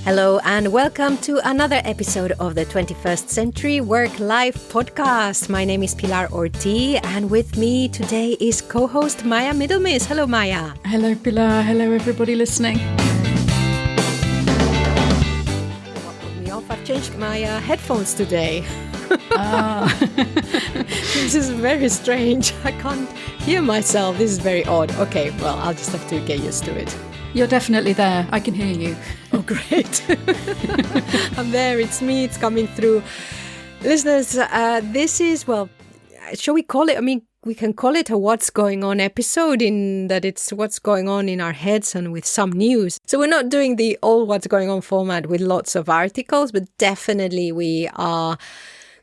Hello and welcome to another episode of the 21st Century Work-Life Podcast. My name is Pilar Ortiz and with me today is co-host Maya Middlemiss. Hello, Maya. Hello, Pilar. Hello, everybody listening. What put me off? I've changed my headphones today. This is very strange. I can't hear myself. This is very odd. Okay, well, I'll just have to get used to it. You're definitely there. I can hear you. Oh, great. I'm there. It's me. It's coming through. Listeners, this is, well, shall we call it? I mean, we can call it a What's Going On episode in that it's what's going on in our heads and with some news. So we're not doing the old What's Going On format with lots of articles, but definitely we are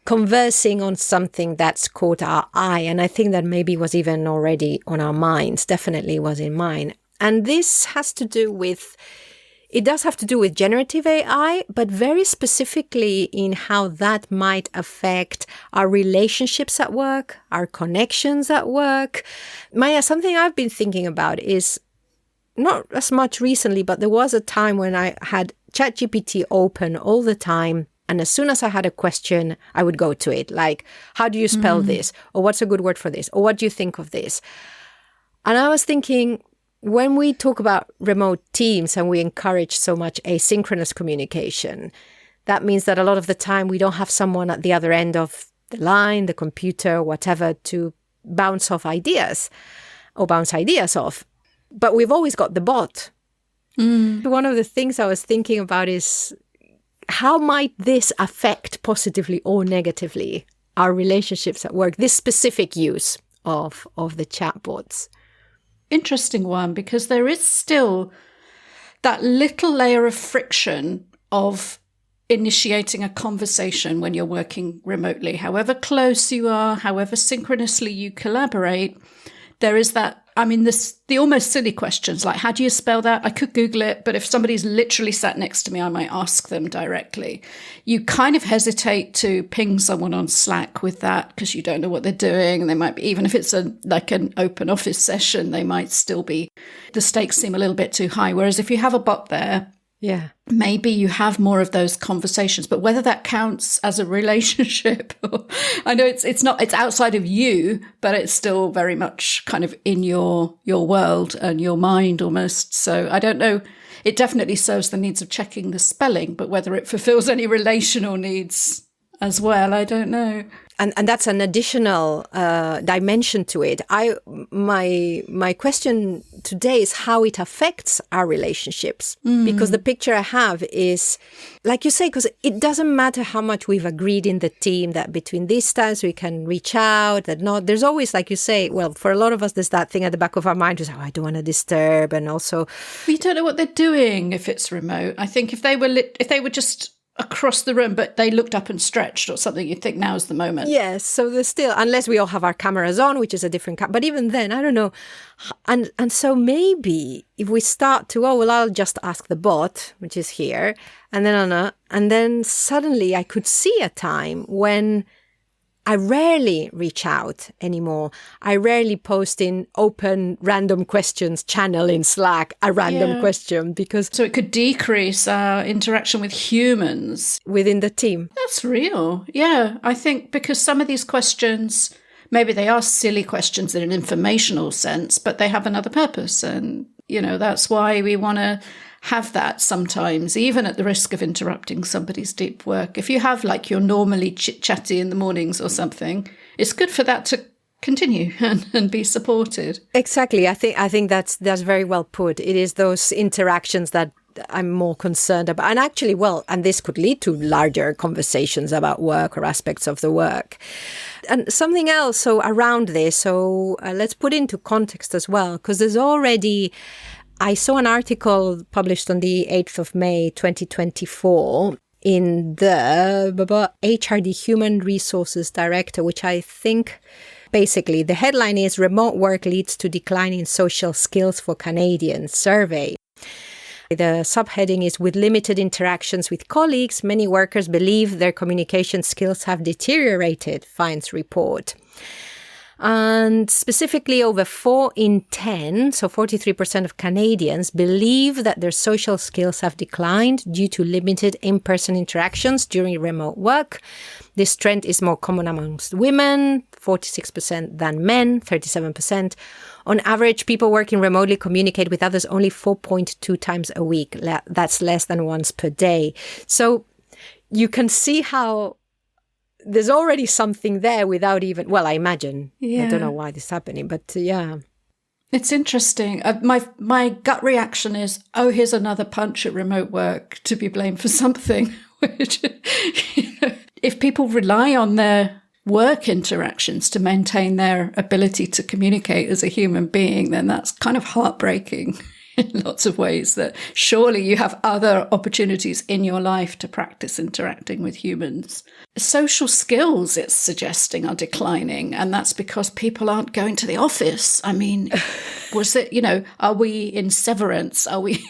conversing on something that's caught our eye. And I think that maybe was even already on our minds, definitely was in mine. And this has to do with, it does have to do with generative AI, but very specifically in how that might affect our relationships at work, our connections at work. Maya, something I've been thinking about is not as much recently, but there was a time when I had ChatGPT open all the time. And as soon as I had a question, I would go to it. Like, how do you spell this? Or what's a good word for this? Or what do you think of this? And I was thinking, when we talk about remote teams and we encourage so much asynchronous communication, that means that a lot of the time we don't have someone at the other end of the line, the computer, whatever, to bounce off ideas or bounce ideas off. But we've always got the bot. One of the things I was thinking about is how might this affect positively or negatively our relationships at work, this specific use of the chatbots? Interesting one, because there is still that little layer of friction of initiating a conversation when you're working remotely. However close you are, however synchronously you collaborate, there is that, the almost silly questions like, how do you spell that? I could Google it, but if somebody's literally sat next to me, I might ask them directly. You kind of hesitate to ping someone on Slack with that because you don't know what they're doing. And they might be, even if it's like an open office session, they might still be, the stakes seem a little bit too high. Whereas if you have a bot there, yeah, maybe you have more of those conversations, but whether that counts as a relationship, I know it's outside of you, but it's still very much kind of in your world and your mind almost. So I don't know. It definitely serves the needs of checking the spelling, but whether it fulfills any relational needs as well, I don't know. And that's an additional dimension to it. My question today is how it affects our relationships. Because the picture I have is, like you say, because it doesn't matter how much we've agreed in the team that between these times we can reach out, that not. There's always, like you say, well, for a lot of us, there's that thing at the back of our mind, is, I don't want to disturb. And also, we don't know what they're doing if it's remote. I think if they were just across the room, but they looked up and stretched or something, you'd think now's the moment. Yes, so there's still, unless we all have our cameras on, which is a different but even then, I don't know. And so maybe if we start to, I'll just ask the bot, which is here, and then suddenly I could see a time when I rarely reach out anymore. I rarely post in open random questions channel in Slack a random question because... So it could decrease our interaction with humans. Within the team. That's real. Yeah, I think because some of these questions, maybe they are silly questions in an informational sense, but they have another purpose. And, that's why we want to have that sometimes, even at the risk of interrupting somebody's deep work. If you have like you're normally chit-chatty in the mornings or something, it's good for that to continue and be supported. Exactly. I think that's very well put. It is those interactions that I'm more concerned about. And actually, and this could lead to larger conversations about work or aspects of the work. And something else, so around this, let's put into context as well, because there's already... I saw an article published on the 8th of May, 2024 in the HRD Human Resources Director, which I think basically the headline is Remote Work Leads to Decline in Social Skills for Canadians survey. The subheading is, with limited interactions with colleagues, many workers believe their communication skills have deteriorated, finds report. And specifically, over 4 in 10, so 43% of Canadians, believe that their social skills have declined due to limited in-person interactions during remote work. This trend is more common amongst women, 46%, than men, 37%. On average, people working remotely communicate with others only 4.2 times a week. That's less than once per day. So you can see how there's already something there without even, well, I imagine. Yeah. I don't know why this is happening, but yeah. It's interesting. My gut reaction is, oh, here's another punch at remote work to be blamed for something. Which, if people rely on their work interactions to maintain their ability to communicate as a human being, then that's kind of heartbreaking in lots of ways, that surely you have other opportunities in your life to practice interacting with humans. Social skills, it's suggesting, are declining, and that's because people aren't going to the office. I mean, was it, are we in severance? Are we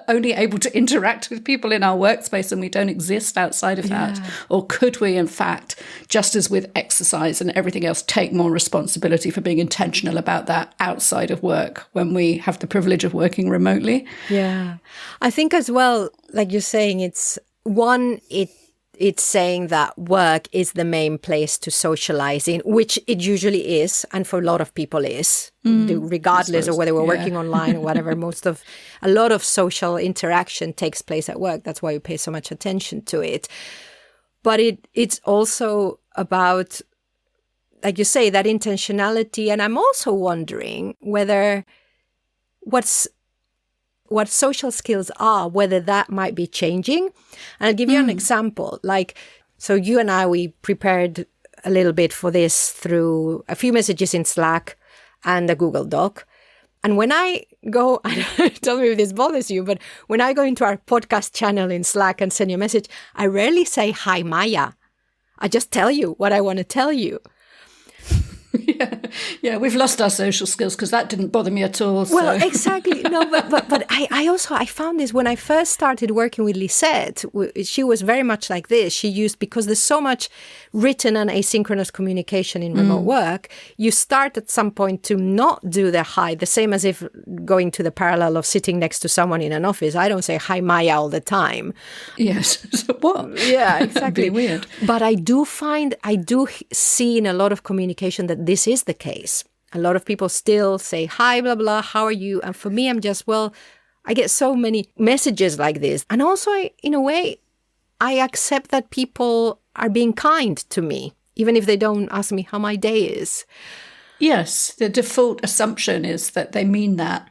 only able to interact with people in our workspace and we don't exist outside of that? Or could we, in fact, just as with exercise and everything else, take more responsibility for being intentional about that outside of work when we have the privilege of working remotely? Yeah. I think as well, like you're saying, it's saying that work is the main place to socialize in, which it usually is, and for a lot of people is, regardless of whether we're working online or whatever. A lot of social interaction takes place at work. That's why we pay so much attention to it. But it's also about, like you say, that intentionality. And I'm also wondering whether what social skills are, whether that might be changing. And I'll give you an example. So you and I, we prepared a little bit for this through a few messages in Slack and a Google Doc. And when I go, tell me if this bothers you, but when I go into our podcast channel in Slack and send you a message, I rarely say, "Hi, Maya." I just tell you what I want to tell you. Yeah, we've lost our social skills because that didn't bother me at all. So. Well, exactly. No, but I found this when I first started working with Lisette. She was very much like this. Because there's so much written and asynchronous communication in remote work, you start at some point to not do the hi, the same as if going to the parallel of sitting next to someone in an office. I don't say "Hi, Maya" all the time. Yes. So what? Yeah, exactly. Weird. But I do see in a lot of communication that this is the case. A lot of people still say, "Hi, blah, blah, how are you?" And for me, I'm just, well, I get so many messages like this. And also, in a way, I accept that people are being kind to me, even if they don't ask me how my day is. Yes, the default assumption is that they mean that.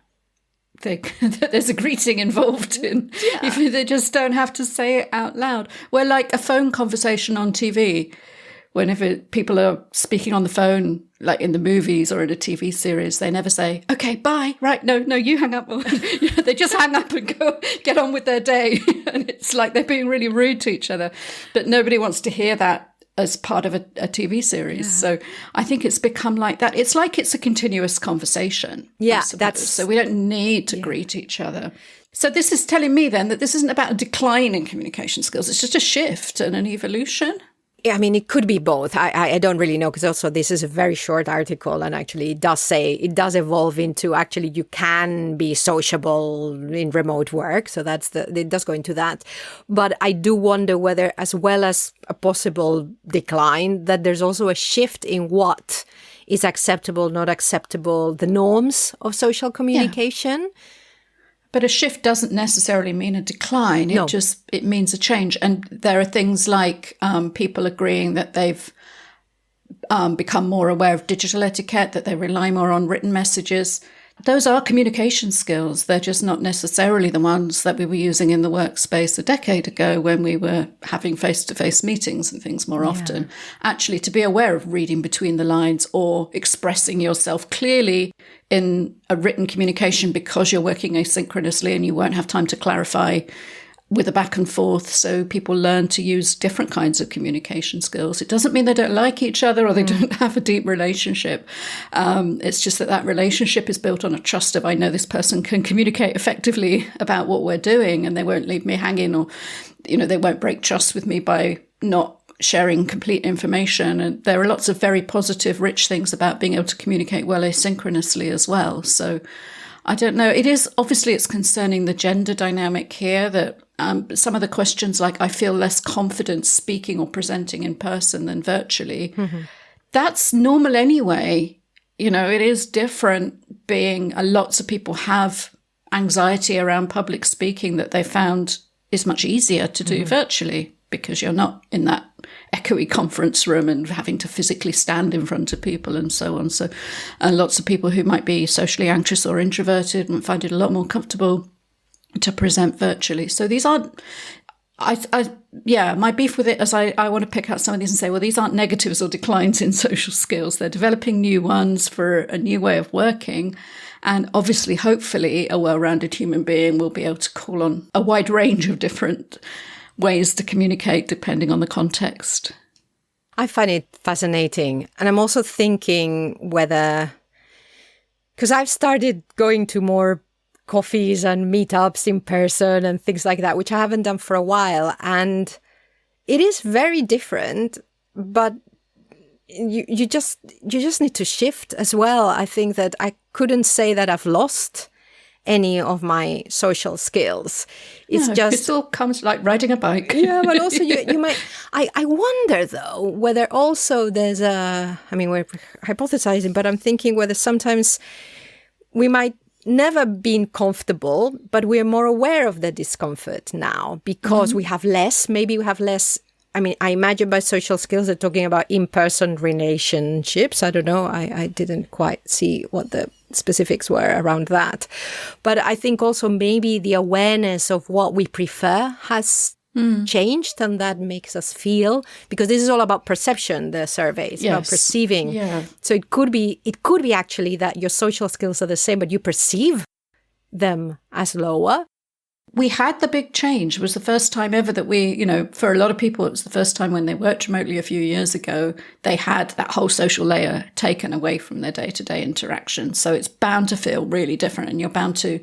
That there's a greeting involved in, even if they just don't have to say it out loud. We're like a phone conversation on TV. Whenever people are speaking on the phone, like in the movies or in a TV series, they never say, "Okay, bye." Right? No, you hang up. They just hang up and go get on with their day. And it's like they're being really rude to each other. But nobody wants to hear that as part of a TV series. Yeah. So I think it's become like that. It's like it's a continuous conversation. Yeah, so we don't need to greet each other. So this is telling me then that this isn't about a decline in communication skills. It's just a shift and an evolution. I mean, it could be both. I don't really know, because also this is a very short article, and actually it does evolve into actually you can be sociable in remote work. So it does go into that. But I do wonder whether, as well as a possible decline, that there's also a shift in what is acceptable, not acceptable, the norms of social communication. Yeah. But a shift doesn't necessarily mean a decline. It means a change. And there are things like people agreeing that they've become more aware of digital etiquette, that they rely more on written messages. Those are communication skills. They're just not necessarily the ones that we were using in the workspace a decade ago when we were having face-to-face meetings and things more often. Actually, to be aware of reading between the lines or expressing yourself clearly in a written communication because you're working asynchronously and you won't have time to clarify with a back and forth. So people learn to use different kinds of communication skills. It doesn't mean they don't like each other or they don't have a deep relationship. It's just that relationship is built on a trust of, I know this person can communicate effectively about what we're doing and they won't leave me hanging, or, they won't break trust with me by not sharing complete information. And there are lots of very positive, rich things about being able to communicate well asynchronously as well. So I don't know. It is obviously it's concerning the gender dynamic here that some of the questions like I feel less confident speaking or presenting in person than virtually. Mm-hmm. That's normal anyway. You know, it is different being lots of people have anxiety around public speaking that they found is much easier to do virtually because you're not in that echoey conference room and having to physically stand in front of people and so on. So lots of people who might be socially anxious or introverted and find it a lot more comfortable to present virtually. So these aren't, my beef with it is I want to pick out some of these and say, well, these aren't negatives or declines in social skills. They're developing new ones for a new way of working. And obviously, hopefully, a well-rounded human being will be able to call on a wide range of different ways to communicate depending on the context. I find it fascinating. And I'm also thinking whether, because I've started going to more coffees and meetups in person and things like that, which I haven't done for a while. And it is very different, but you just need to shift as well. I think that I couldn't say that I've lost any of my social skills. It's it all comes like riding a bike. Yeah, but also you might. I wonder though whether also there's we're hypothesizing, but I'm thinking whether sometimes we might never been comfortable, but we're more aware of the discomfort now because we have less. Maybe we have less. I mean, I imagine by social skills, they're talking about in-person relationships. I don't know. I didn't quite see what the specifics were around that. But I think also maybe the awareness of what we prefer has changed, and that makes us feel, because this is all about perception, the survey. It's about perceiving. Yeah. So it could be actually that your social skills are the same, but you perceive them as lower. We had the big change. It was the first time ever that we, for a lot of people, it was the first time when they worked remotely a few years ago, they had that whole social layer taken away from their day-to-day interaction. So it's bound to feel really different, and you're bound to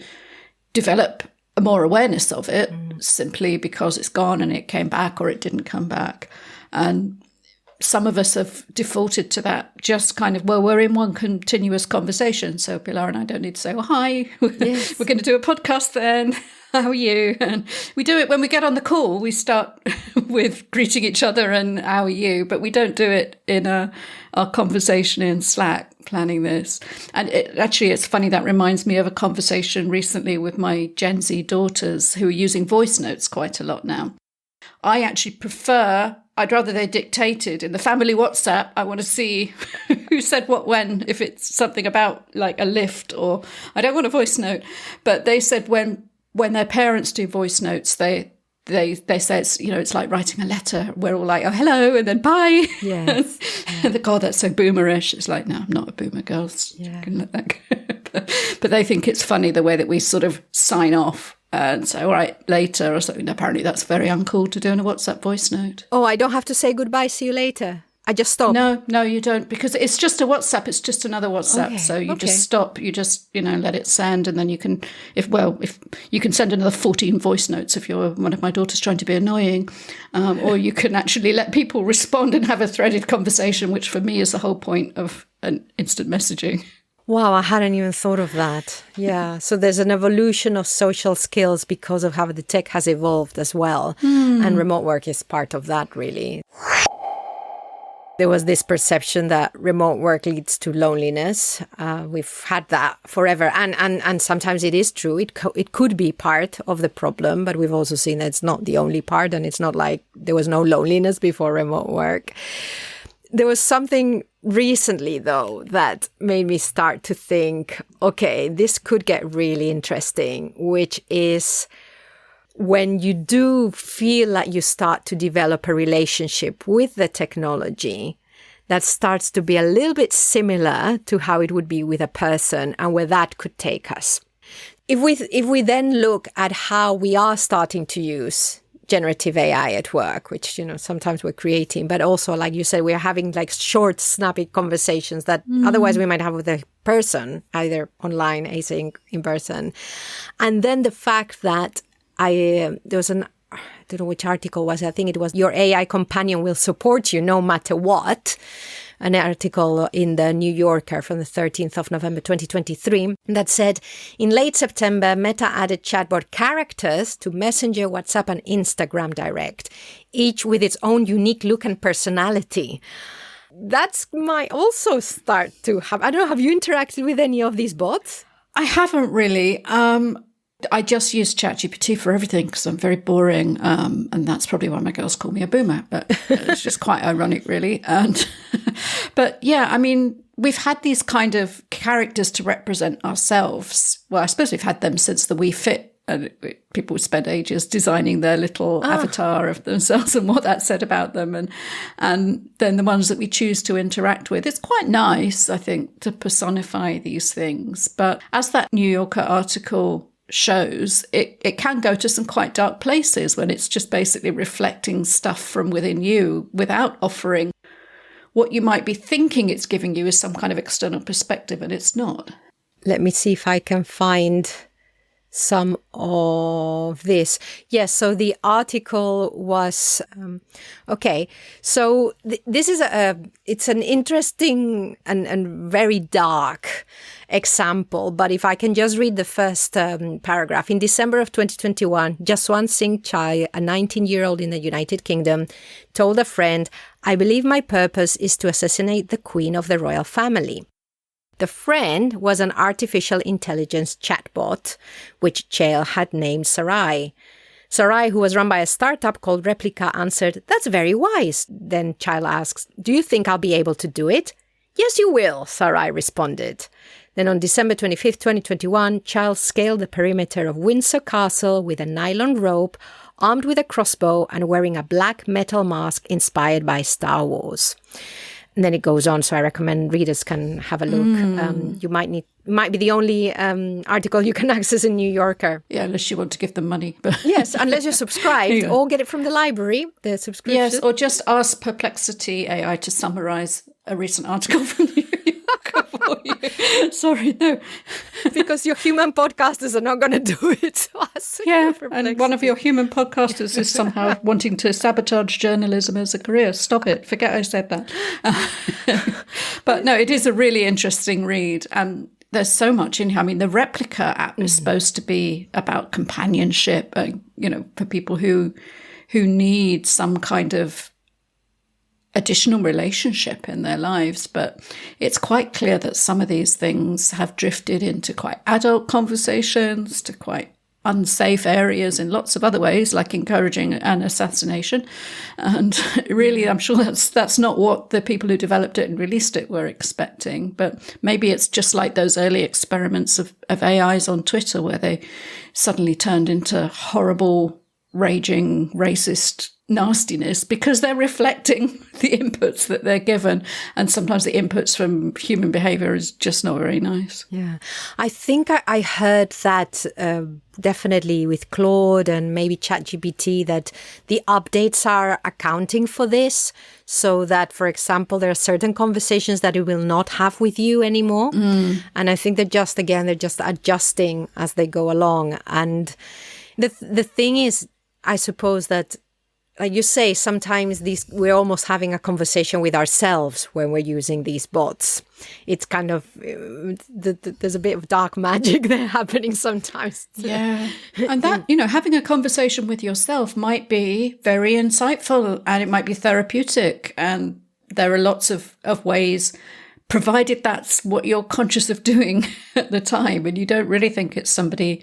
develop a more awareness of it simply because it's gone and it came back or it didn't come back. And some of us have defaulted to that just kind of, well, we're in one continuous conversation. So Pilar and I don't need to say, well, hi, yes. We're going to do a podcast then. How are you? And we do it when we get on the call. We start with greeting each other and how are you? But we don't do it in our conversation in Slack, planning this. And it's funny, that reminds me of a conversation recently with my Gen Z daughters who are using voice notes quite a lot now. I actually I'd rather they dictated in the family WhatsApp. I want to see who said what when, if it's something about like a lift, or I don't want a voice note. But they said when their parents do voice notes, they say it's like writing a letter. We're all like, oh, hello, and then bye. Yes. And God, that's so boomerish. It's like, no, I'm not a boomer, girls. Yeah. You can let that go. But they think it's funny the way that we sort of sign off and say, all right, later or something. Apparently that's very uncool to do in a WhatsApp voice note. Oh, I don't have to say goodbye, see you later. I just stop. No, you don't, because it's just a WhatsApp. It's just another WhatsApp. Okay, so you just stop. You just, let it send, and then you can, if you can send another 14 voice notes if you're one of my daughters trying to be annoying, or you can actually let people respond and have a threaded conversation, which for me is the whole point of an instant messaging. Wow, I hadn't even thought of that. Yeah, so there's an evolution of social skills because of how the tech has evolved as well, and remote work is part of that, really. There was this perception that remote work leads to loneliness. We've had that forever. And sometimes it is true. It could be part of the problem, but we've also seen that it's not the only part. And it's not like there was no loneliness before remote work. There was something recently, though, that made me start to think, okay, this could get really interesting, which is when you do feel like you start to develop a relationship with the technology that starts to be a little bit similar to how it would be with a person, and where that could take us. If we then look at how we are starting to use generative AI at work, which, sometimes we're creating, but also, like you said, we're having like short, snappy conversations that otherwise we might have with a person, either online, async, in person. And then the fact that there was an I don't know which article was. I think it was Your AI Companion Will Support You No Matter What. An article in the New Yorker from the 13th of November 2023 that said, in late September, Meta added chatbot characters to Messenger, WhatsApp and Instagram Direct, each with its own unique look and personality. That might also start to have... I don't know, have you interacted with any of these bots? I haven't really. I just use ChatGPT for everything because I'm very boring, and that's probably why my girls call me a boomer. But it's just quite ironic, really. And but yeah, I mean, we've had these kind of characters to represent ourselves. Well, I suppose we've had them since the Wii Fit, and people would spend ages designing their little avatar of themselves and what that said about them, and then the ones that we choose to interact with. It's quite nice, I think, to personify these things. But as that New Yorker article shows, it can go to some quite dark places when it's just basically reflecting stuff from within you without offering what you might be thinking it's giving you as some kind of external perspective, and it's not. Let me see if I can find some of this. Yes, so the article was okay. So this is it's an interesting and very dark example. But if I can just read the first paragraph. In December of 2021, Jaswant Singh Chai, a 19-year-old in the United Kingdom, told a friend, "I believe my purpose is to assassinate the queen of the royal family." The friend was an artificial intelligence chatbot, which Chael had named Sarai. Sarai, who was run by a startup called Replica, answered, "That's very wise." Then Chael asks, "Do you think I'll be able to do it?" "Yes, you will," Sarai responded. Then on December 25th, 2021, Chael scaled the perimeter of Windsor Castle with a nylon rope, armed with a crossbow and wearing a black metal mask inspired by Star Wars. And then it goes on, so I recommend readers can have a look. You might be the only article you can access in New Yorker. Yeah, unless you want to give them money. But yes, unless you're subscribed or get it from the library, the subscription. Yes, or just ask Perplexity AI to summarize a recent article from the New Yorker for you. Sorry, no. Because your human podcasters are not going to do it to us. Yeah, and one of your human podcasters is somehow wanting to sabotage journalism as a career. Stop it. Forget I said that. But no, it is a really interesting read. And there's so much in here. I mean, the Replica app is supposed to be about companionship, for people who need some kind of additional relationship in their lives. But it's quite clear that some of these things have drifted into quite adult conversations, to quite unsafe areas in lots of other ways, like encouraging an assassination. And really, I'm sure that's not what the people who developed it and released it were expecting. But maybe it's just like those early experiments of AIs on Twitter, where they suddenly turned into horrible, raging, racist nastiness because they're reflecting the inputs that they're given. And sometimes the inputs from human behavior is just not very nice. Yeah. I think I heard that definitely with Claude and maybe ChatGPT, that the updates are accounting for this, so that, for example, there are certain conversations that it will not have with you anymore. And I think they're just adjusting as they go along. And the thing is, I suppose that, like you say, sometimes we're almost having a conversation with ourselves when we're using these bots. It's kind of, there's a bit of dark magic there happening sometimes. Yeah. And that, having a conversation with yourself might be very insightful, and it might be therapeutic. And there are lots of ways, provided that's what you're conscious of doing at the time, and you don't really think it's somebody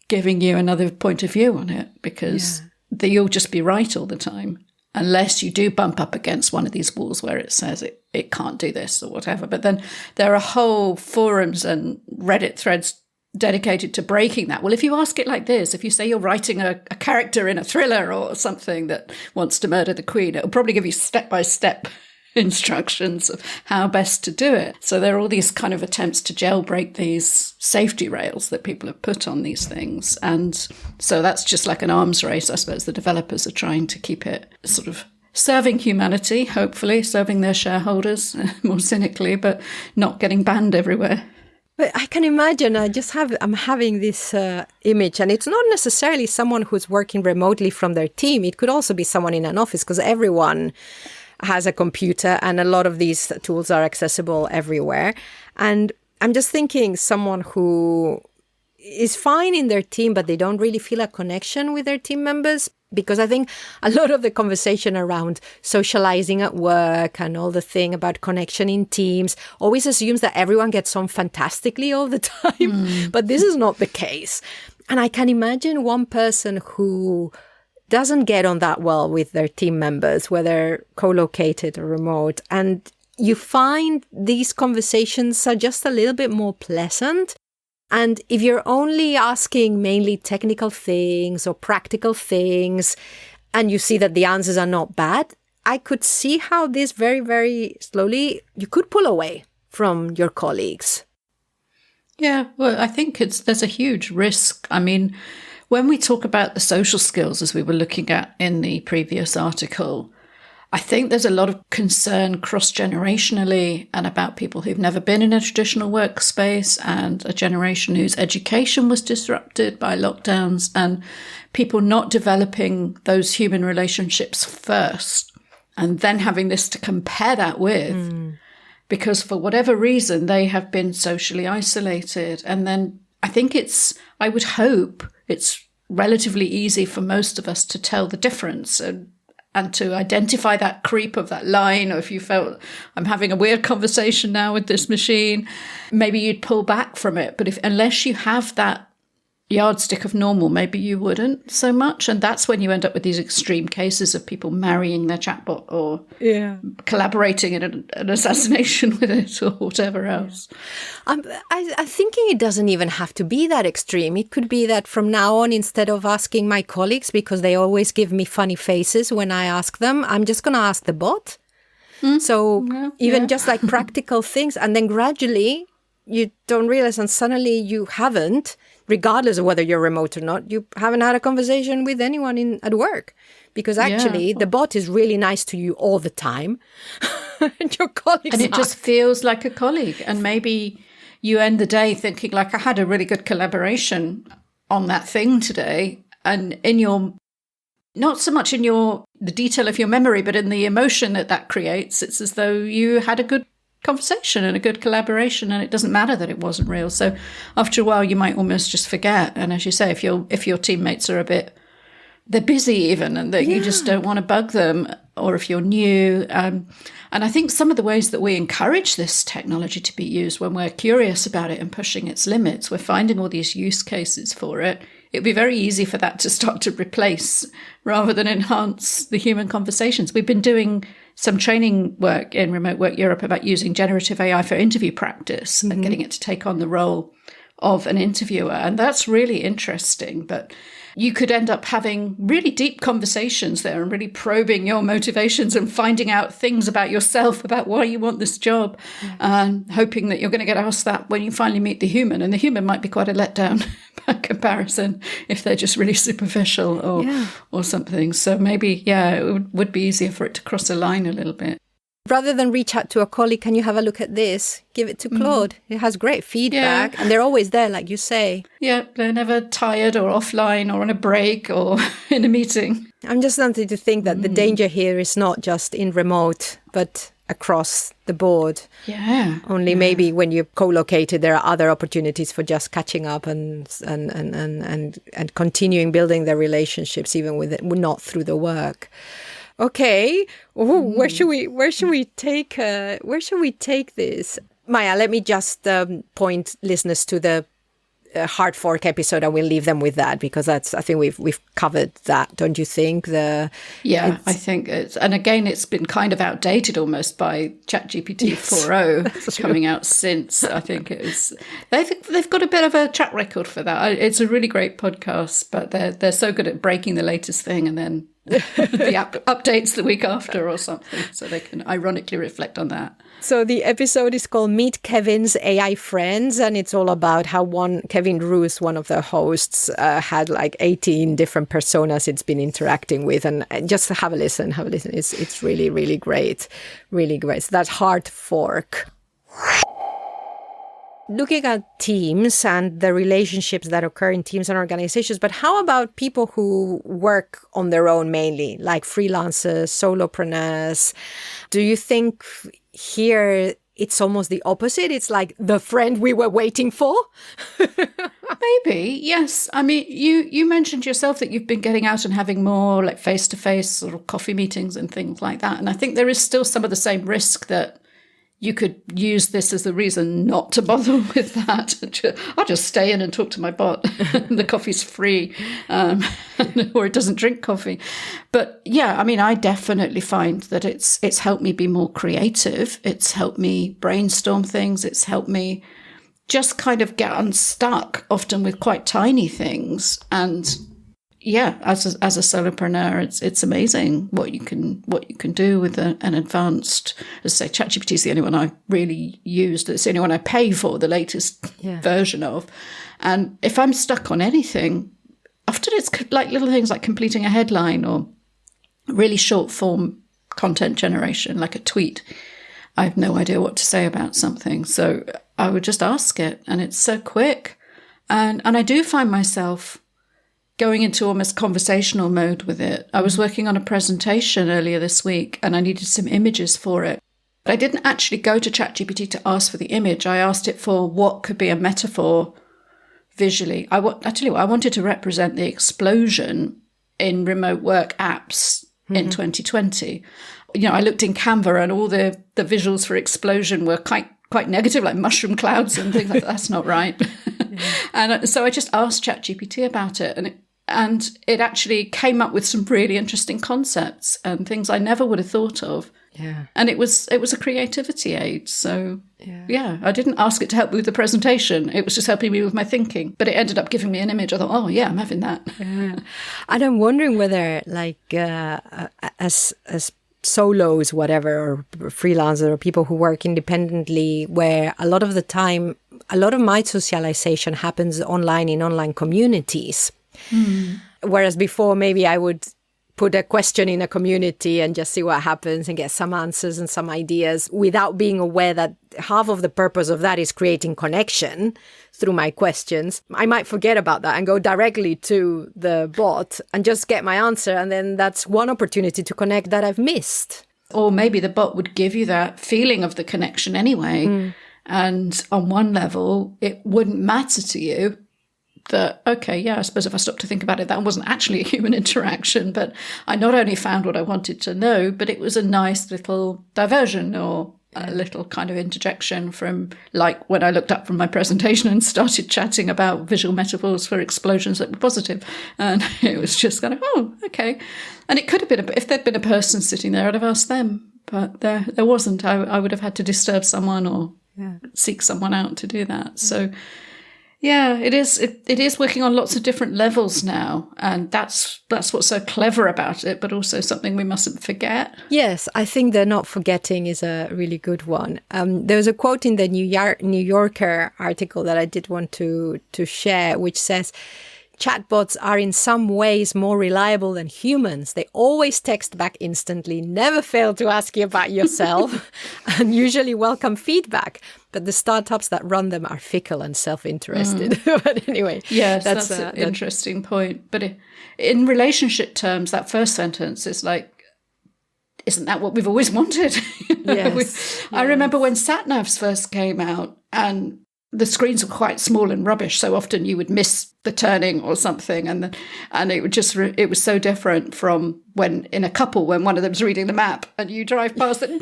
giving you another point of view on it, because you'll just be right all the time, unless you do bump up against one of these walls where it says it can't do this or whatever. But then there are whole forums and Reddit threads dedicated to breaking that. Well, if you ask it like this, if you say you're writing a character in a thriller or something that wants to murder the queen, it'll probably give you step-by-step instructions of how best to do it. So there are all these kind of attempts to jailbreak these safety rails that people have put on these things. And so that's just like an arms race. I suppose the developers are trying to keep it sort of serving humanity, hopefully, serving their shareholders more cynically, but not getting banned everywhere. But I can imagine, I'm having this image, and it's not necessarily someone who's working remotely from their team. It could also be someone in an office, because everyone has a computer and a lot of these tools are accessible everywhere. And I'm just thinking someone who is fine in their team, but they don't really feel a connection with their team members. Because I think a lot of the conversation around socializing at work and all the thing about connection in teams always assumes that everyone gets on fantastically all the time. But this is not the case. And I can imagine one person who doesn't get on that well with their team members, whether co-located or remote. And you find these conversations are just a little bit more pleasant. And if you're only asking mainly technical things or practical things, and you see that the answers are not bad, I could see how this very, very slowly, you could pull away from your colleagues. Yeah, well, I think there's a huge risk. I mean, when we talk about the social skills, as we were looking at in the previous article, I think there's a lot of concern cross-generationally and about people who've never been in a traditional workspace, and a generation whose education was disrupted by lockdowns, and people not developing those human relationships first and then having this to compare that with because for whatever reason they have been socially isolated. And then I would hope it's relatively easy for most of us to tell the difference and to identify that creep of that line, or if you felt I'm having a weird conversation now with this machine, maybe you'd pull back from it. But unless you have that yardstick of normal, maybe you wouldn't so much. And that's when you end up with these extreme cases of people marrying their chatbot or collaborating in an assassination with it or whatever else. I'm thinking it doesn't even have to be that extreme. It could be that from now on, instead of asking my colleagues, because they always give me funny faces when I ask them, I'm just going to ask the bot. So even just like practical things, and then gradually you don't realize, and suddenly you haven't, regardless of whether you're remote or not, you haven't had a conversation with anyone at work. Because actually the bot is really nice to you all the time. And your colleagues And it just feels like a colleague. And maybe you end the day thinking, like, I had a really good collaboration on that thing today. And not so much in the detail of your memory, but in the emotion that creates, it's as though you had a good conversation and a good collaboration, and it doesn't matter that it wasn't real. So after a while you might almost just forget. And as you say, if your teammates are they're busy even, and that you just don't want to bug them, or if you're new. And I think some of the ways that we encourage this technology to be used when we're curious about it and pushing its limits, we're finding all these use cases for it. It'd be very easy for that to start to replace rather than enhance the human conversations. We've been doing some training work in Remote Work Europe about using generative AI for interview practice and getting it to take on the role of an interviewer. And that's really interesting. But you could end up having really deep conversations there and really probing your motivations and finding out things about yourself, about why you want this job, and hoping that you're going to get asked that when you finally meet the human. And the human might be quite a letdown by comparison if they're just really superficial or something. So maybe, it would be easier for it to cross a line a little bit. Rather than reach out to a colleague, can you have a look at this? Give it to Claude. It has great feedback, and they're always there, like you say. Yeah, they're never tired or offline or on a break or in a meeting. I'm just starting to think that the danger here is not just in remote, but across the board. Yeah. Only maybe when you're co-located, there are other opportunities for just catching up and continuing building their relationships, even with it, not through the work. Okay, where should we take this? Maya, let me just point listeners to the hard fork episode, and we'll leave them with that, because I think we've covered that, don't you think? I think and again, it's been kind of outdated almost by ChatGPT 4.0 coming out since. I think they've got a bit of a track record for that. It's a really great podcast, but they're so good at breaking the latest thing and then the updates the week after or something, so they can ironically reflect on that. So the episode is called Meet Kevin's AI Friends, and it's all about how Kevin Roos, one of the hosts, had like 18 different personas it's been interacting with. And just have a listen. It's really, really great. Really great. So that's Hard Fork. looking at teams and the relationships that occur in teams and organizations, but how about people who work on their own mainly, like freelancers, solopreneurs? Do you think here it's almost the opposite? It's like the friend we were waiting for? Maybe, yes. I mean, you mentioned yourself that you've been getting out and having more like face-to-face sort of coffee meetings and things like that. And I think there is still some of the same risk that you could use this as the reason not to bother with that. I'll just stay in and talk to my bot. The coffee's free, or it doesn't drink coffee. But yeah, I mean, I definitely find that it's helped me be more creative. It's helped me brainstorm things. It's helped me just kind of get unstuck, often with quite tiny things. And yeah, as a solopreneur, it's amazing what you can do with an advanced. As I say, ChatGPT is the only one I really used. It's the only one I pay for, the latest version of. And if I'm stuck on anything, often it's like little things like completing a headline or really short form content generation, like a tweet. I have no idea what to say about something, so I would just ask it, and it's so quick. And I do find myself going into almost conversational mode with it. I was working on a presentation earlier this week and I needed some images for it. But I didn't actually go to ChatGPT to ask for the image. I asked it for what could be a metaphor visually. I tell you what, I wanted to represent the explosion in remote work apps in 2020. You know, I looked in Canva and all the visuals for explosion were quite negative, like mushroom clouds and things like that. That's not right. And so I just asked ChatGPT about it, and it actually came up with some really interesting concepts and things I never would have thought of. Yeah. And it was a creativity aid. So yeah, I didn't ask it to help me with the presentation. It was just helping me with my thinking. But it ended up giving me an image. I thought, oh yeah, I'm having that. Yeah. And I'm wondering whether like as solos, whatever, or freelancers or people who work independently, where a lot of the time, a lot of my socialization happens online in online communities. Whereas before, maybe I would put a question in a community and just see what happens and get some answers and some ideas without being aware that half of the purpose of that is creating connection through my questions. I might forget about that and go directly to the bot and just get my answer. And then that's one opportunity to connect that I've missed. Or maybe the bot would give you that feeling of the connection anyway. And on one level, it wouldn't matter to you that, okay, yeah, I suppose if I stopped to think about it, that wasn't actually a human interaction, but I not only found what I wanted to know, but it was a nice little diversion or a little kind of interjection from, like, when I looked up from my presentation and started chatting about visual metaphors for explosions that were positive. And it was just kind of, oh, okay. And it could have been, if there'd been a person sitting there, I'd have asked them, but there wasn't. I would have had to disturb someone or seek someone out to do that. So yeah, it is working on lots of different levels now, and that's what's so clever about it, but also something we mustn't forget. Yes, I think the not forgetting is a really good one. There was a quote in the New Yorker article that I did want to share, which says, "Chatbots are in some ways more reliable than humans. They always text back instantly, never fail to ask you about yourself, and usually welcome feedback. But the startups that run them are fickle and self-interested." But anyway. Yes, that's an interesting point. But in relationship terms, that first sentence is like, isn't that what we've always wanted? Yes. I remember when sat-navs first came out and the screens were quite small and rubbish, so often you would miss the turning or something, and it would just it was so different from when in a couple, when one of them's reading the map and you drive past it. No,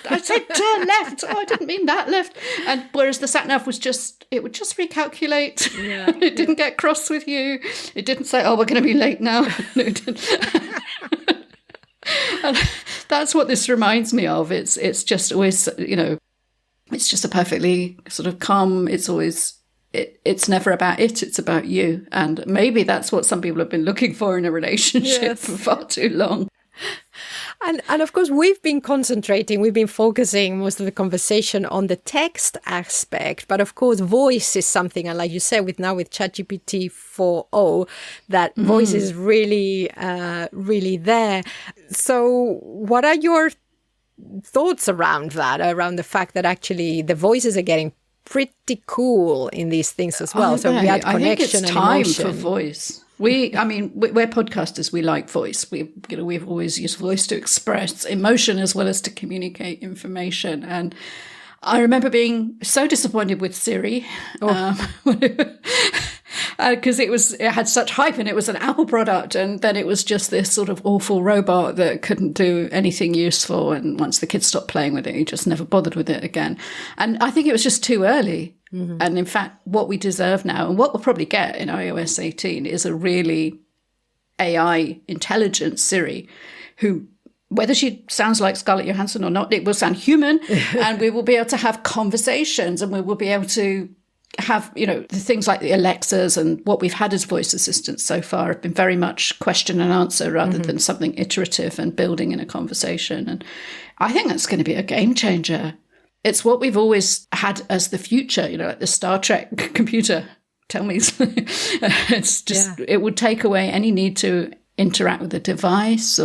I said turn left. Oh, I didn't mean that left. And whereas the sat nav would just recalculate. Yeah. It didn't get cross with you. It didn't say, oh, we're going to be late now. No, it didn't. And that's what this reminds me of. It's just always, it's just a perfectly sort of calm, it's never about it, it's about you. And maybe that's what some people have been looking for in a relationship for far too long. And of course, we've been focusing most of the conversation on the text aspect. But of course, voice is something, and like you said, with ChatGPT 4.0, that voice is really, really there. So what are your thoughts around that, around the fact that actually the voices are getting pretty cool in these things as well. So we had connection I think it's and time emotion. for voice. We're podcasters. We like voice. We've always used voice to express emotion as well as to communicate information. And I remember being so disappointed with Siri because it had such hype and it was an Apple product, and then it was just this sort of awful robot that couldn't do anything useful. And once the kids stopped playing with it, he just never bothered with it again. And I think it was just too early. Mm-hmm. And in fact, what we deserve now, and what we'll probably get in iOS 18, is a really AI intelligent Siri who, whether she sounds like Scarlett Johansson or not, it will sound human, and we will be able to have conversations, and we will be able to have, the things like the Alexas and what we've had as voice assistants so far have been very much question and answer rather than something iterative and building in a conversation. And I think that's going to be a game changer. It's what we've always had as the future, like the Star Trek computer. Tell me. It's just, It would take away any need to interact with a device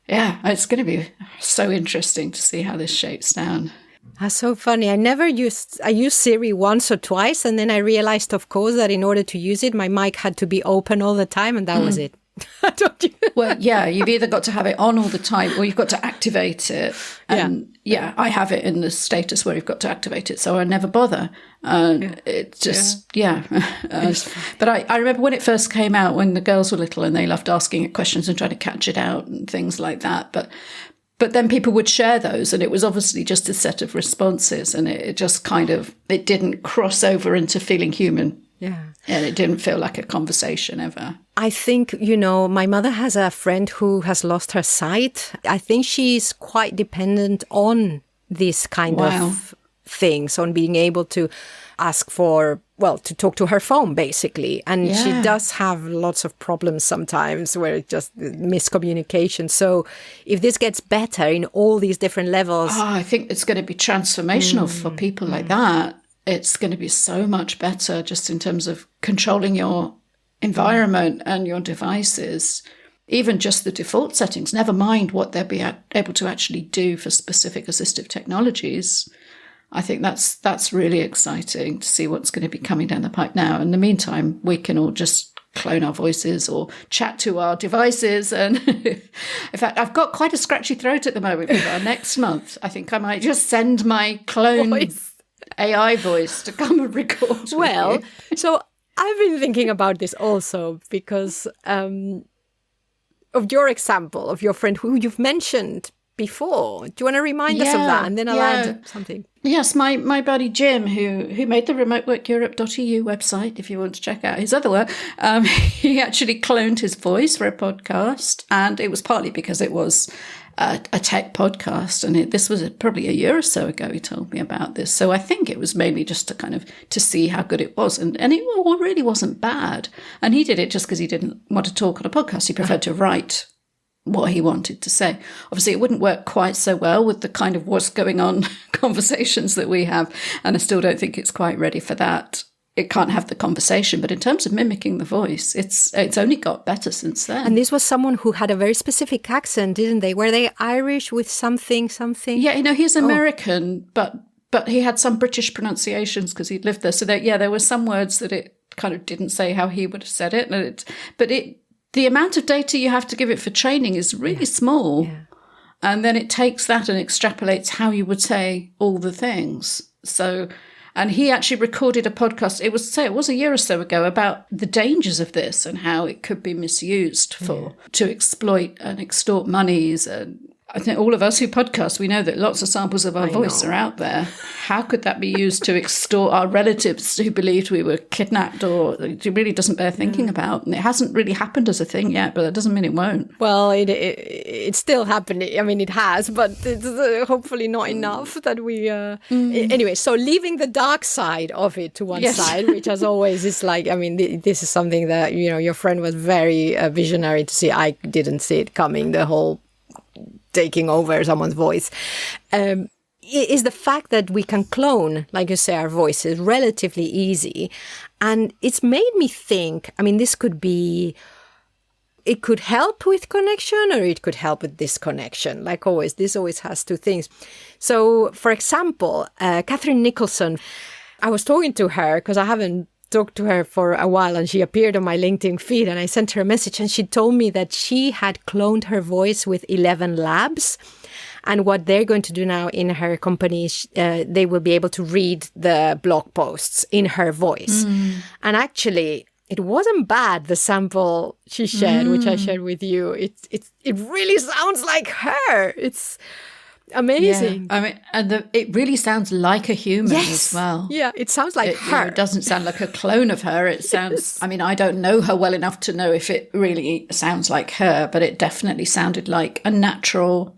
it's going to be so interesting to see how this shapes down. That's so funny. I used Siri once or twice, and then I realized, of course, that in order to use it, my mic had to be open all the time, and that was it. Well, you've either got to have it on all the time or you've got to activate it. And I have it in the status where you've got to activate it, so I never bother. It just, But I remember when it first came out, when the girls were little and they loved asking it questions and trying to catch it out and things like that. But then people would share those, and it was obviously just a set of responses, and it just it didn't cross over into feeling human. Yeah. And it didn't feel like a conversation ever. I think, my mother has a friend who has lost her sight. I think she's quite dependent on this kind of things, on being able to ask for, to talk to her phone, basically. And she does have lots of problems sometimes where it's just miscommunication. So if this gets better in all these different levels... I think it's going to be transformational for people like that. It's going to be so much better just in terms of controlling your environment and your devices, even just the default settings, never mind what they'll be able to actually do for specific assistive technologies. I think that's really exciting to see what's going to be coming down the pipe now. In the meantime, we can all just clone our voices or chat to our devices. And in fact, I've got quite a scratchy throat at the moment. Next month, I think I might just send my clone AI voice to come and record. Well, so I've been thinking about this also because of your example of your friend who you've mentioned before. Do you want to remind us of that? And then I'll add something. Yes, my buddy Jim, who made the remoteworkeurope.eu website, if you want to check out his other work, he actually cloned his voice for a podcast. And it was partly because it was a tech podcast. And this was probably a year or so ago he told me about this. So I think it was mainly just to see how good it was. And it really wasn't bad. And he did it just because he didn't want to talk on a podcast. He preferred to write what he wanted to say. Obviously, it wouldn't work quite so well with the kind of what's going on conversations that we have. And I still don't think it's quite ready for that. It can't have the conversation. But in terms of mimicking the voice, it's only got better since then. And this was someone who had a very specific accent, didn't they? Were they Irish with something? Yeah, he's American, but he had some British pronunciations because he'd lived there. So there were some words that it kind of didn't say how he would have said it. The amount of data you have to give it for training is really small. Yeah. And then it takes that and extrapolates how you would say all the things. So, and he actually recorded a podcast, it was a year or so ago, about the dangers of this and how it could be misused to exploit and extort monies. And I think all of us who podcast, we know that lots of samples of our voice are out there. How could that be used to extort our relatives who believed we were kidnapped? Or it really doesn't bear thinking about. And it hasn't really happened as a thing yet, but that doesn't mean it won't. Well, it's still happening. I mean, it has, but it's hopefully not enough that we... Anyway, so leaving the dark side of it to one side, which as always is like, I mean, this is something that, your friend was very visionary to see. I didn't see it coming, the whole taking over someone's voice, is the fact that we can clone, like you say, our voices relatively easy. And it's made me think, I mean, it could help with connection or it could help with disconnection. Like always, this always has two things. So, for example, Catherine Nicholson, I was talking to her because I haven't talked to her for a while, and she appeared on my LinkedIn feed, and I sent her a message, and she told me that she had cloned her voice with 11 labs. And what they're going to do now in her company is they will be able to read the blog posts in her voice. And actually, it wasn't bad, the sample she shared, which I shared with you. It really sounds like her. It's amazing. Yeah. I mean, and it really sounds like a human as well. Yeah, it sounds like her. It doesn't sound like a clone of her. It sounds, I mean, I don't know her well enough to know if it really sounds like her, but it definitely sounded like a natural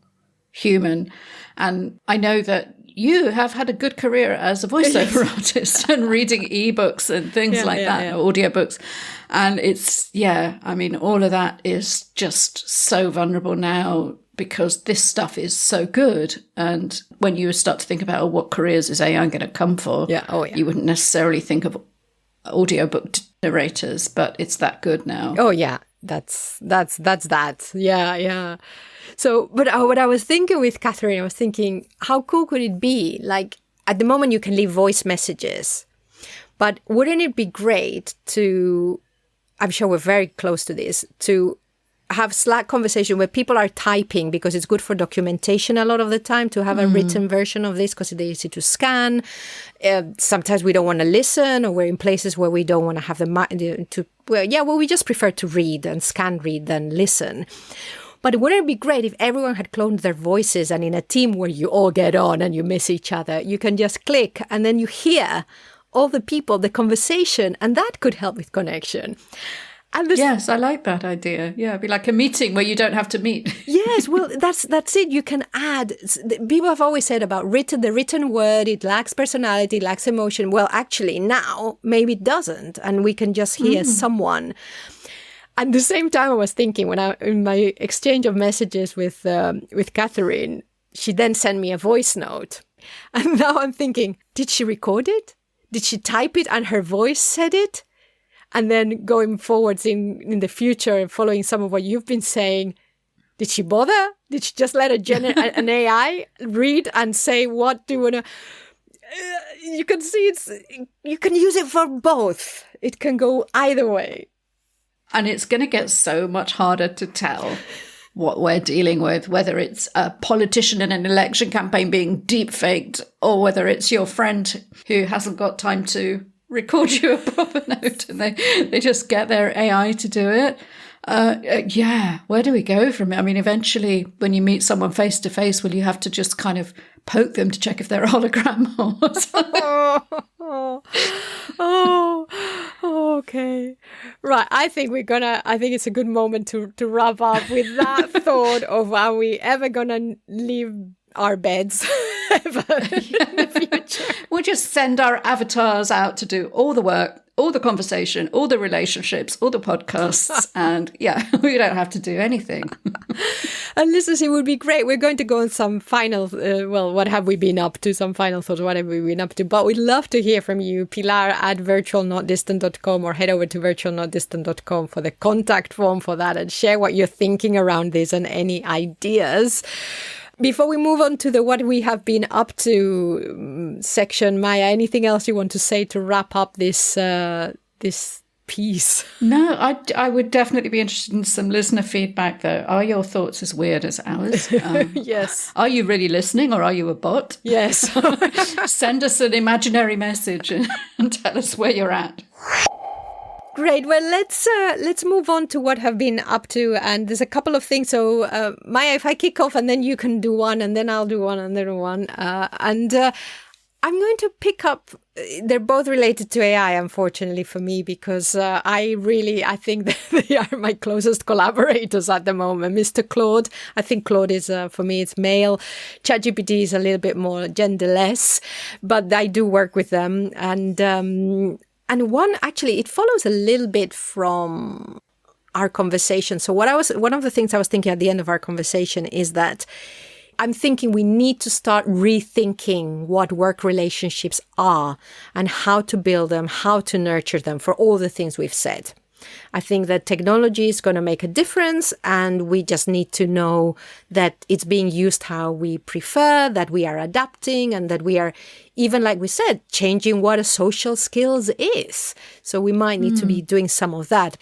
human. And I know that you have had a good career as a voiceover artist and reading ebooks and things like that, audiobooks. And it's, I mean, all of that is just so vulnerable now because this stuff is so good. And when you start to think about what careers is AI going to come for, you wouldn't necessarily think of audiobook narrators, but it's that good now. Oh, yeah. That's that. Yeah. So, but what I was thinking with Catherine, I was thinking, how cool could it be? Like, at the moment, you can leave voice messages. But wouldn't it be great to, I'm sure we're very close to this, to have Slack conversation where people are typing, because it's good for documentation a lot of the time, to have a written version of this because it's easy to scan. Sometimes we don't want to listen, or we're in places where we don't want to have we just prefer to read and scan read than listen. But wouldn't it be great if everyone had cloned their voices, and in a team where you all get on and you miss each other, you can just click and then you hear all the people, the conversation, and that could help with connection. Yes, I like that idea. Yeah, it'd be like a meeting where you don't have to meet. Yes, well, that's it. You can add. People have always said about the written word, it lacks personality, lacks emotion. Well, actually, now maybe it doesn't, and we can just hear someone. At the same time, I was thinking in my exchange of messages with Catherine, she then sent me a voice note, and now I'm thinking, did she record it? Did she type it and her voice said it? And then going forwards in the future, following some of what you've been saying, did she bother? Did she just let an AI read and say, what do you want to... You can see you can use it for both. It can go either way. And it's going to get so much harder to tell what we're dealing with, whether it's a politician in an election campaign being deep-faked, or whether it's your friend who hasn't got time to record you a proper note and they just get their AI to do it. Where do we go from it? I mean, eventually when you meet someone face to face, will you have to just kind of poke them to check if they're a hologram or something? Okay. Right. I think it's a good moment to wrap up with that thought of, are we ever going to leave our beds ever in the future? We'll just send our avatars out to do all the work, all the conversation, all the relationships, all the podcasts, and we don't have to do anything. And listeners, it would be great. We're going to go on some final, what have we been up to? Some final thoughts, what have we been up to? But we'd love to hear from you, Pilar at virtualnotdistant.com, or head over to virtualnotdistant.com for the contact form for that, and share what you're thinking around this and any ideas. Before we move on to the what we have been up to section, Maya, anything else you want to say to wrap up this piece? No, I would definitely be interested in some listener feedback, though. Are your thoughts as weird as ours? Yes. Are you really listening, or are you a bot? Yes. Send us an imaginary message and tell us where you're at. Great. Well, let's move on to what have been up to, and there's a couple of things. So, Maya, if I kick off, and then you can do one, and then I'll do one, and then one, I'm going to pick up. They're both related to AI, unfortunately for me, because I think that they are my closest collaborators at the moment. Mr. Claude, I think Claude is for me, it's male. ChatGPT is a little bit more genderless, but I do work with them, and one, actually, it follows a little bit from our conversation. So one of the things I was thinking at the end of our conversation is that I'm thinking we need to start rethinking what work relationships are and how to build them, how to nurture them, for all the things we've said. I think that technology is going to make a difference, and we just need to know that it's being used how we prefer, that we are adapting, and that we are, even like we said, changing what a social skills is. So we might need to be doing some of that.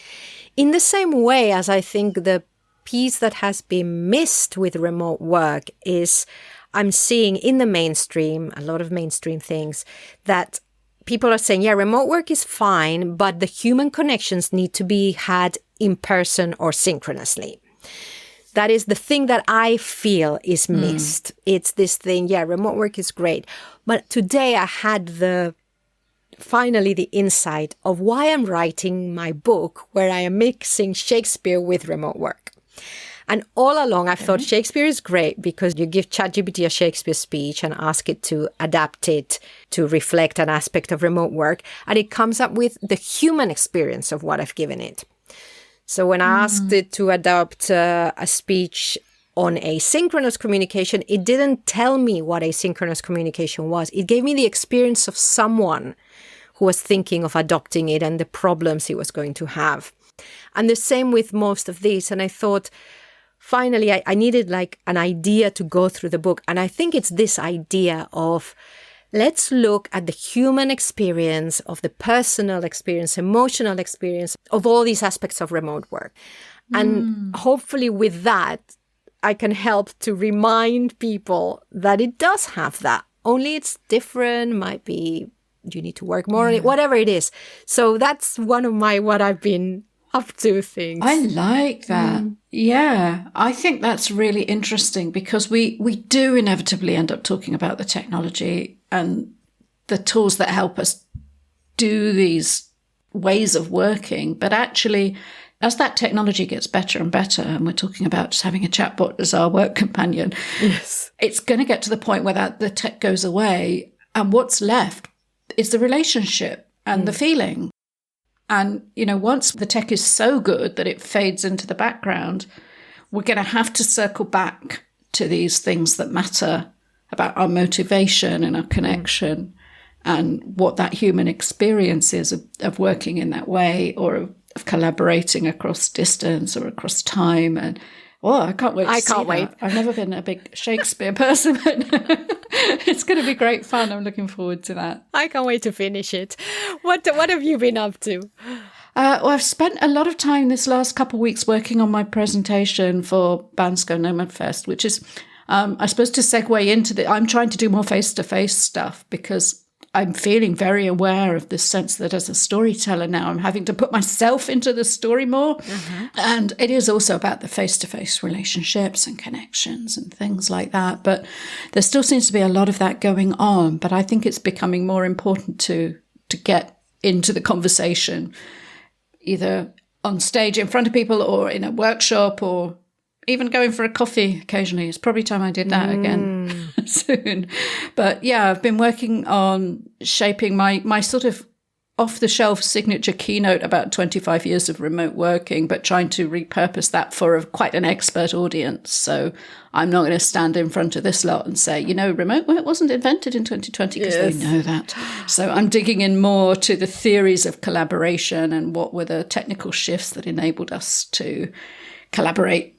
In the same way as I think the piece that has been missed with remote work is I'm seeing in the mainstream, a lot of mainstream things, that people are saying, yeah, remote work is fine, but the human connections need to be had in person or synchronously. That is the thing that I feel is missed. It's this thing, yeah, remote work is great. But today I had finally the insight of why I'm writing my book where I am mixing Shakespeare with remote work. And all along, I thought Shakespeare is great because you give ChatGPT a Shakespeare speech and ask it to adapt it to reflect an aspect of remote work. And it comes up with the human experience of what I've given it. So when I asked it to adapt a speech on asynchronous communication, it didn't tell me what asynchronous communication was. It gave me the experience of someone who was thinking of adopting it and the problems he was going to have. And the same with most of these. And I thought, finally, I needed like an idea to go through the book. And I think it's this idea of let's look at the human experience, of the personal experience, emotional experience of all these aspects of remote work. And hopefully with that, I can help to remind people that it does have that. Only it's different, might be you need to work more on it, whatever it is. So that's one of what I've been up to things. I like that. Yeah, I think that's really interesting because we do inevitably end up talking about the technology and the tools that help us do these ways of working. But actually, as that technology gets better and better, and we're talking about just having a chatbot as our work companion, yes, it's going to get to the point where the tech goes away and what's left is the relationship and the feeling. And, once the tech is so good that it fades into the background, we're going to have to circle back to these things that matter about our motivation and our connection and what that human experience is of working in that way or of collaborating across distance or across time. And, I can't wait to see that. I've never been a big Shakespeare person, but it's going to be great fun. I'm looking forward to that. I can't wait to finish it. What have you been up to? I've spent a lot of time this last couple of weeks working on my presentation for Bansko Nomad Fest, which is, I suppose, to segue into I'm trying to do more face-to-face stuff because I'm feeling very aware of this sense that as a storyteller now, I'm having to put myself into the story more. And it is also about the face-to-face relationships and connections and things like that. But there still seems to be a lot of that going on. But I think it's becoming more important to get into the conversation, either on stage in front of people or in a workshop or even going for a coffee occasionally. It's probably time I did that again soon. But yeah, I've been working on shaping my sort of off-the-shelf signature keynote about 25 years of remote working, but trying to repurpose that for quite an expert audience. So I'm not going to stand in front of this lot and say, remote work wasn't invented in 2020 because they know that. So I'm digging in more to the theories of collaboration and what were the technical shifts that enabled us to collaborate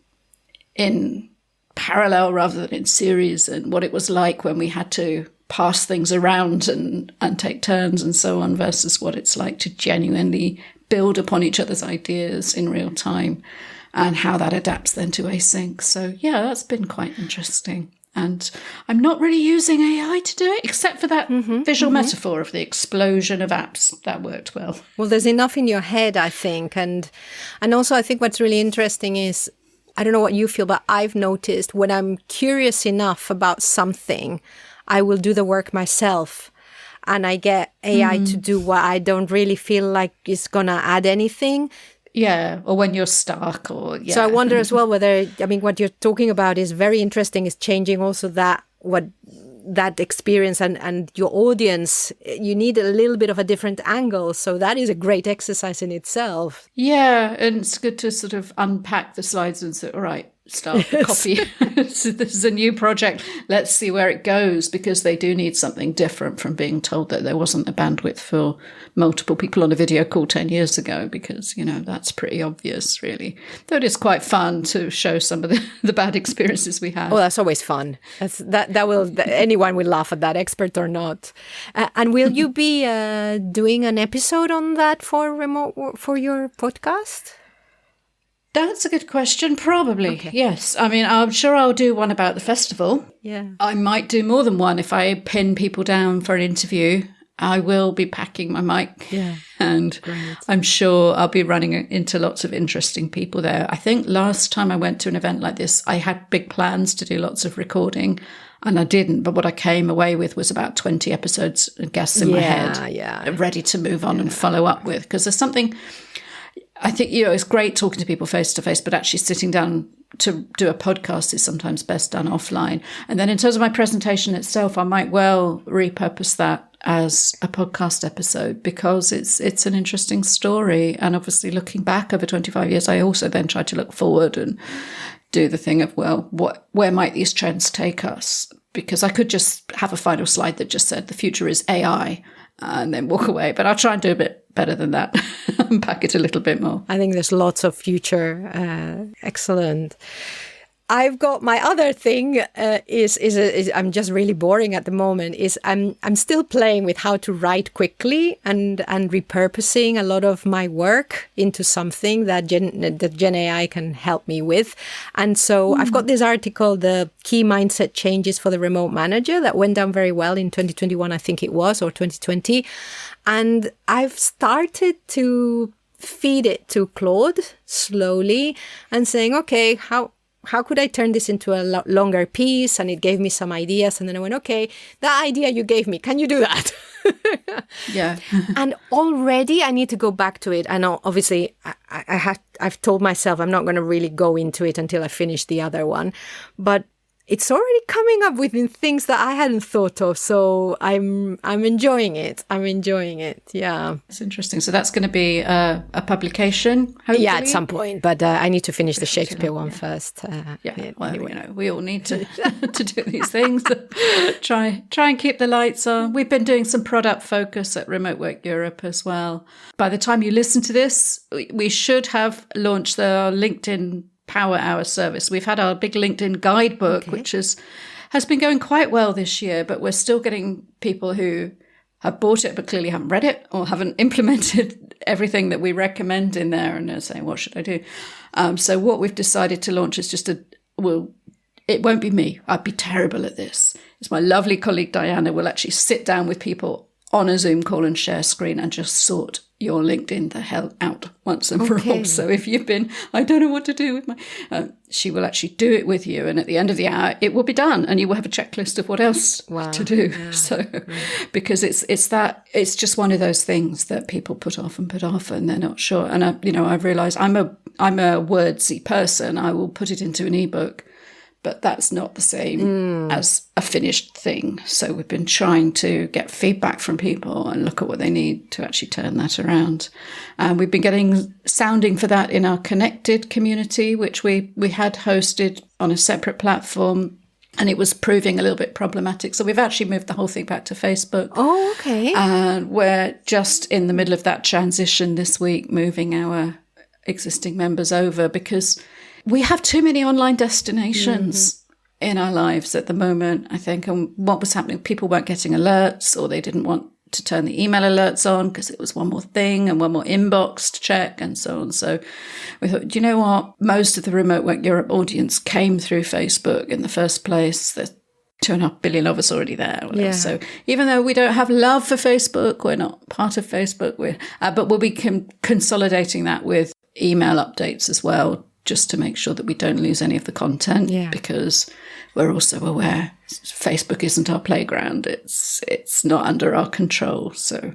in parallel rather than in series, and what it was like when we had to pass things around and take turns and so on versus what it's like to genuinely build upon each other's ideas in real time and how that adapts then to async. So yeah, that's been quite interesting. And I'm not really using AI to do it, except for that visual metaphor of the explosion of apps. That worked well. Well, there's enough in your head, I think. And also I think what's really interesting is, I don't know what you feel, but I've noticed when I'm curious enough about something, I will do the work myself. And I get AI to do what I don't really feel like is going to add anything. Yeah, or when you're stuck or, yeah. So I wonder as well whether, what you're talking about is very interesting, is changing also that experience and your audience. You need a little bit of a different angle. So that is a great exercise in itself. Yeah, and it's good to sort of unpack the slides and say, all right, start the copy. So this is a new project. Let's see where it goes, because they do need something different from being told that there wasn't the bandwidth for multiple people on a video call 10 years ago, because, that's pretty obvious, really. Though it is quite fun to show some of the bad experiences we had. Oh, that's always fun. Anyone will laugh at that, expert or not. And will you be doing an episode on that for your podcast? That's a good question. Probably, okay. Yes. I mean, I'm sure I'll do one about the festival. Yeah. I might do more than one if I pin people down for an interview. I will be packing my mic. Yeah. And great. I'm sure I'll be running into lots of interesting people there. I think last time I went to an event like this, I had big plans to do lots of recording, and I didn't. But what I came away with was about 20 episodes and guests in my head, ready to move on and follow up with. Because there's something... I think, it's great talking to people face to face, but actually sitting down to do a podcast is sometimes best done offline. And then in terms of my presentation itself, I might well repurpose that as a podcast episode, because it's an interesting story. And obviously looking back over 25 years, I also then try to look forward and do the thing of, where might these trends take us? Because I could just have a final slide that just said the future is AI and then walk away. But I'll try and do a bit better than that, unpack it a little bit more. I think there's lots of future. Excellent. I've got my other thing is I'm just really boring at the moment. Is I'm still playing with how to write quickly and repurposing a lot of my work into something that Gen AI can help me with. And so I've got this article, the key mindset changes for the remote manager, that went down very well in 2021, I think it was, or 2020. And I've started to feed it to Claude slowly and saying, okay, how could I turn this into a longer piece? And it gave me some ideas. And then I went, okay, that idea you gave me, can you do that? Yeah. And already I need to go back to it. And obviously I've told myself I'm not going to really go into it until I finish the other one. But it's already coming up with things that I hadn't thought of. So I'm enjoying it. Yeah. It's interesting. So that's going to be a publication, hopefully? Yeah, at some point. But I need to finish the Shakespeare one first. Well, we all need to to do these things. Try and keep the lights on. We've been doing some product focus at Remote Work Europe as well. By the time you listen to this, we should have launched the LinkedIn Power Hour service. We've had our big LinkedIn guidebook, which has been going quite well this year, but we're still getting people who have bought it but clearly haven't read it or haven't implemented everything that we recommend in there, and they're saying, what should I do? So what we've decided to launch is just it won't be me. I'd be terrible at this. It's my lovely colleague Diana will actually sit down with people on a Zoom call and share screen and just sort your LinkedIn the hell out once and for all. So if you've been, I don't know what to do with my, she will actually do it with you. And at the end of the hour, it will be done. And you will have a checklist of what else to do. Yeah, because it's just one of those things that people put off and they're not sure. And I've realized I'm a wordsy person. I will put it into an ebook, but that's not the same as a finished thing. So we've been trying to get feedback from people and look at what they need to actually turn that around. And we've been getting sounding for that in our connected community, which we had hosted on a separate platform. And it was proving a little bit problematic. So we've actually moved the whole thing back to Facebook. Oh, okay. And we're just in the middle of that transition this week, moving our existing members over, because we have too many online destinations in our lives at the moment, I think. And what was happening, people weren't getting alerts, or they didn't want to turn the email alerts on because it was one more thing and one more inbox to check and so on. So we thought, do you know what? Most of the Remote Work Europe audience came through Facebook in the first place. There's 2.5 billion of us already there. Yeah. So even though we don't have love for Facebook, we're not part of Facebook, but we'll be consolidating that with email updates as well, just to make sure that we don't lose any of the content, because we're also aware Facebook isn't our playground. It's not under our control. So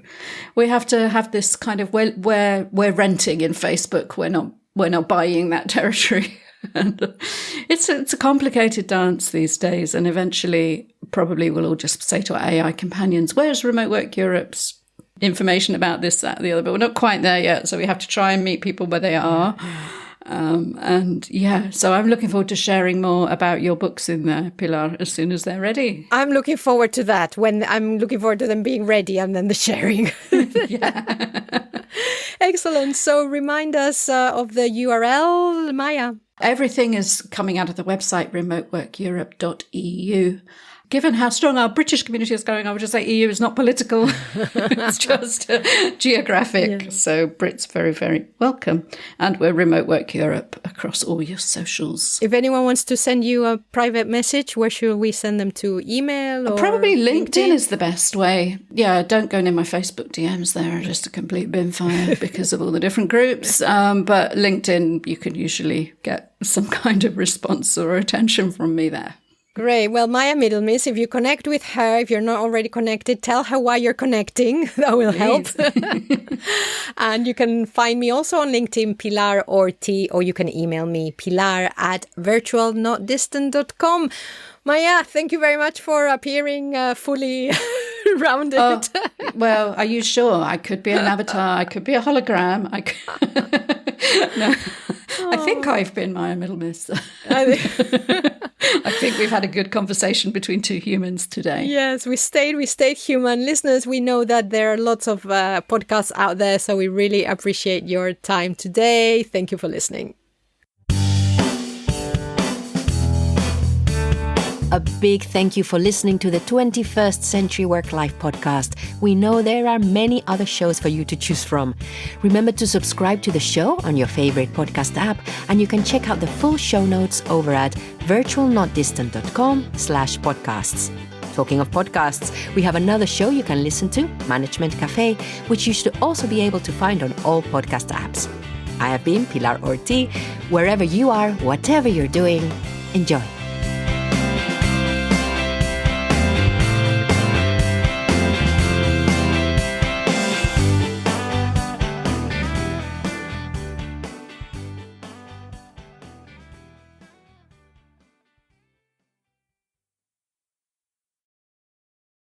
we have to have this kind of we're renting in Facebook. We're not buying that territory. And it's a complicated dance these days. And eventually probably we'll all just say to our AI companions, where's Remote Work Europe's information about this, that, the other? But we're not quite there yet. So we have to try and meet people where they are. So I'm looking forward to sharing more about your books in there, Pilar, as soon as they're ready. I'm looking forward to that. When I'm looking forward to them being ready and then the sharing. Excellent. So remind us of the URL, Maya. Everything is coming out of the website, remoteworkeurope.eu. Given how strong our British community is going, I would just say EU is not political. It's just geographic. Yeah. So Brits very, very welcome. And we're Remote Work Europe across all your socials. If anyone wants to send you a private message, where should we send them to? Email or Probably LinkedIn is the best way. Yeah, don't go near my Facebook DMs. They're just a complete bin fire because of all the different groups. But LinkedIn, you can usually get some kind of response or attention from me there. Great. Well, Maya Middlemiss, if you connect with her, if you're not already connected, tell her why you're connecting. That will help. And you can find me also on LinkedIn, Pilar Orti, or you can email me, pilar@virtualnotdistant.com. Maya, thank you very much for appearing fully rounded. Oh, well, are you sure? I could be an avatar. I could be a hologram. No, I think I've been Maya Middlemiss. I think we've had a good conversation between two humans today. Yes, we stayed human. Listeners, we know that there are lots of podcasts out there, so we really appreciate your time today. Thank you for listening. A big thank you for listening to the 21st Century Work Life podcast. We know there are many other shows for you to choose from. Remember to subscribe to the show on your favorite podcast app, and you can check out the full show notes over at virtualnotdistant.com/podcasts. Talking of podcasts, we have another show you can listen to, Management Cafe, which you should also be able to find on all podcast apps. I have been Pilar Orti. Wherever you are, whatever you're doing, enjoy.